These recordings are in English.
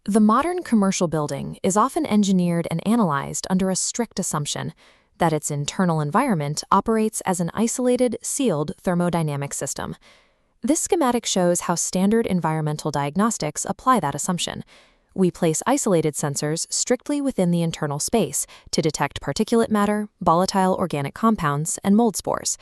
The modern commercial building is often engineered and analyzed under a strict assumption that its internal environment operates as an isolated, sealed thermodynamic system. This schematic shows how standard environmental diagnostics apply that assumption. We place isolated sensors strictly within the internal space to detect particulate matter, volatile organic compounds, and mold spores.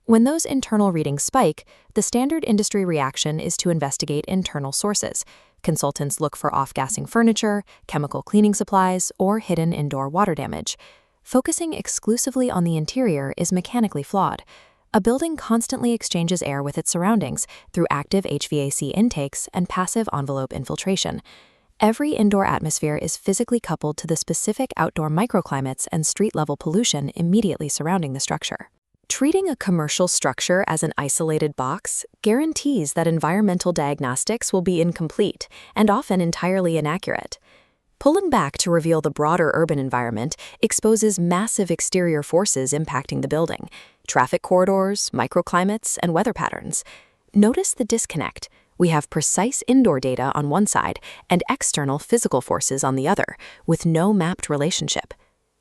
When those internal readings spike, the standard industry reaction is to investigate internal sources. Consultants look for off-gassing furniture, chemical cleaning supplies, or hidden indoor water damage. Focusing exclusively on the interior is mechanically flawed. A building constantly exchanges air with its surroundings through active HVAC intakes and passive envelope infiltration. Every indoor atmosphere is physically coupled to the specific outdoor microclimates and street-level pollution immediately surrounding the structure. Treating a commercial structure as an isolated box guarantees that environmental diagnostics will be incomplete and often entirely inaccurate. Pulling back to reveal the broader urban environment exposes massive exterior forces impacting the building: traffic corridors, microclimates, and weather patterns. Notice the disconnect. We have precise indoor data on one side and external physical forces on the other, with no mapped relationship.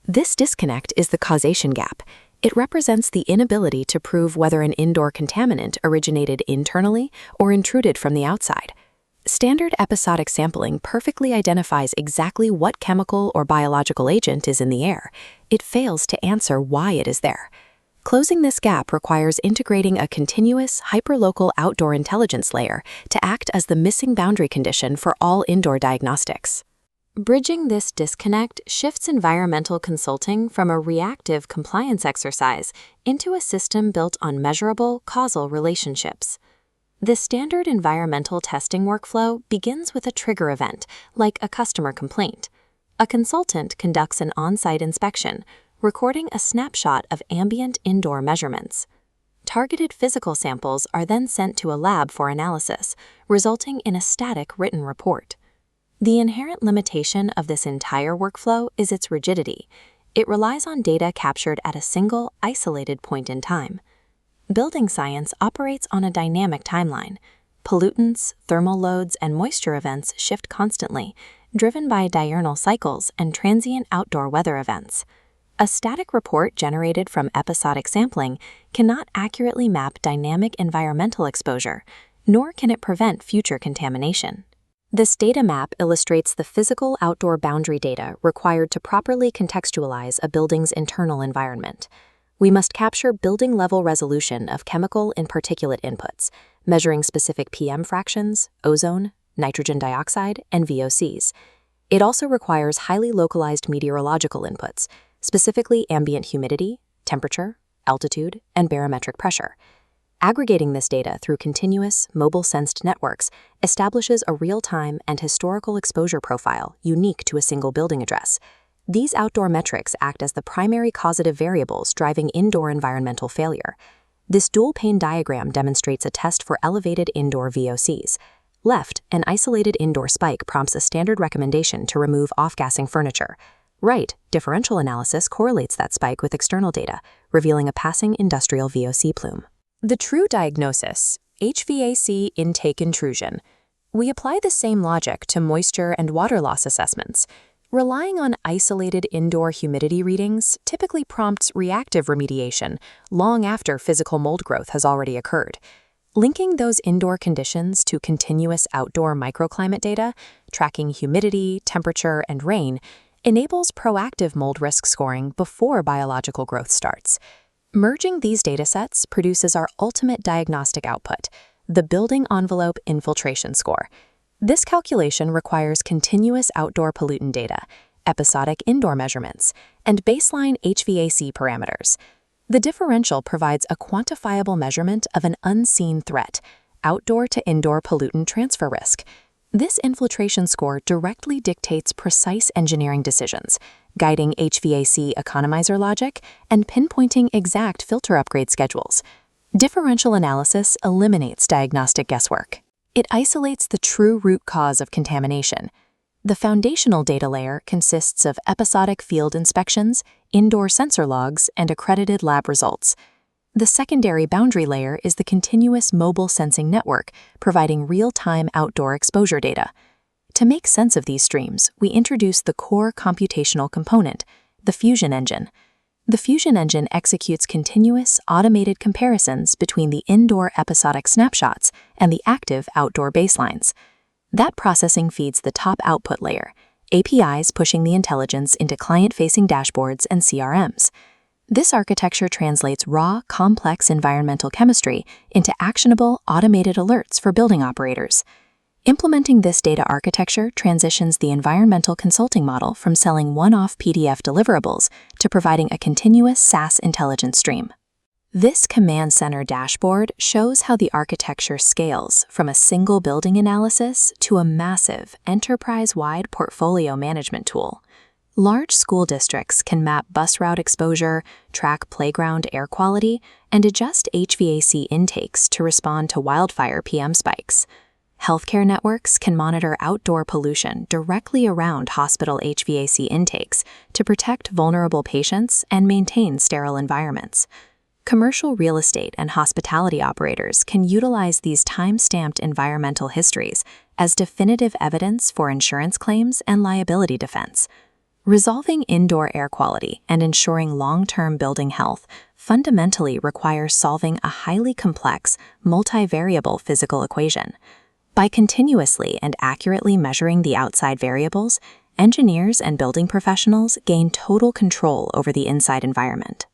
This disconnect is the causation gap. It represents the inability to prove whether an indoor contaminant originated internally or intruded from the outside. Standard episodic sampling perfectly identifies exactly what chemical or biological agent is in the air. It fails to answer why it is there. Closing this gap requires integrating a continuous, hyperlocal outdoor intelligence layer to act as the missing boundary condition for all indoor diagnostics. Bridging this disconnect shifts environmental consulting from a reactive compliance exercise into a system built on measurable, causal relationships. The standard environmental testing workflow begins with a trigger event, like a customer complaint. A consultant conducts an on-site inspection, recording a snapshot of ambient indoor measurements. Targeted physical samples are then sent to a lab for analysis, resulting in a static written report. The inherent limitation of this entire workflow is its rigidity. It relies on data captured at a single, isolated point in time. Building science operates on a dynamic timeline. Pollutants, thermal loads, and moisture events shift constantly, driven by diurnal cycles and transient outdoor weather events. A static report generated from episodic sampling cannot accurately map dynamic environmental exposure, nor can it prevent future contamination. This data map illustrates the physical outdoor boundary data required to properly contextualize a building's internal environment. We must capture building-level resolution of chemical and particulate inputs, measuring specific PM fractions, ozone, nitrogen dioxide, and VOCs. It also requires highly localized meteorological inputs, specifically ambient humidity, temperature, altitude, and barometric pressure. Aggregating this data through continuous, mobile-sensed networks establishes a real-time and historical exposure profile unique to a single building address. These outdoor metrics act as the primary causative variables driving indoor environmental failure. This dual-pane diagram demonstrates a test for elevated indoor VOCs. Left, an isolated indoor spike prompts a standard recommendation to remove off-gassing furniture. Right, differential analysis correlates that spike with external data, revealing a passing industrial VOC plume. The true diagnosis: HVAC intake intrusion. We apply the same logic to moisture and water loss assessments. Relying on isolated indoor humidity readings typically prompts reactive remediation long after physical mold growth has already occurred. Linking those indoor conditions to continuous outdoor microclimate data, tracking humidity, temperature, and rain, enables proactive mold risk scoring before biological growth starts. Merging these datasets produces our ultimate diagnostic output, the building envelope infiltration score. This calculation requires continuous outdoor pollutant data, episodic indoor measurements, and baseline HVAC parameters. The differential provides a quantifiable measurement of an unseen threat, outdoor to indoor pollutant transfer risk. This infiltration score directly dictates precise engineering decisions, guiding HVAC economizer logic and pinpointing exact filter upgrade schedules. Differential analysis eliminates diagnostic guesswork. It isolates the true root cause of contamination. The foundational data layer consists of episodic field inspections, indoor sensor logs, and accredited lab results. The secondary boundary layer is the continuous mobile sensing network, providing real-time outdoor exposure data. To make sense of these streams, we introduce the core computational component, the fusion engine. The fusion engine executes continuous, automated comparisons between the indoor episodic snapshots and the active outdoor baselines. That processing feeds the top output layer, APIs pushing the intelligence into client-facing dashboards and CRMs. This architecture translates raw, complex environmental chemistry into actionable, automated alerts for building operators. Implementing this data architecture transitions the environmental consulting model from selling one-off PDF deliverables to providing a continuous SaaS intelligence stream. This command center dashboard shows how the architecture scales from a single building analysis to a massive, enterprise-wide portfolio management tool. Large school districts can map bus route exposure, track playground air quality, and adjust HVAC intakes to respond to wildfire PM spikes. Healthcare networks can monitor outdoor pollution directly around hospital HVAC intakes to protect vulnerable patients and maintain sterile environments. Commercial real estate and hospitality operators can utilize these time-stamped environmental histories as definitive evidence for insurance claims and liability defense. Resolving indoor air quality and ensuring long-term building health fundamentally requires solving a highly complex, multivariable physical equation. By continuously and accurately measuring the outside variables, engineers and building professionals gain total control over the inside environment.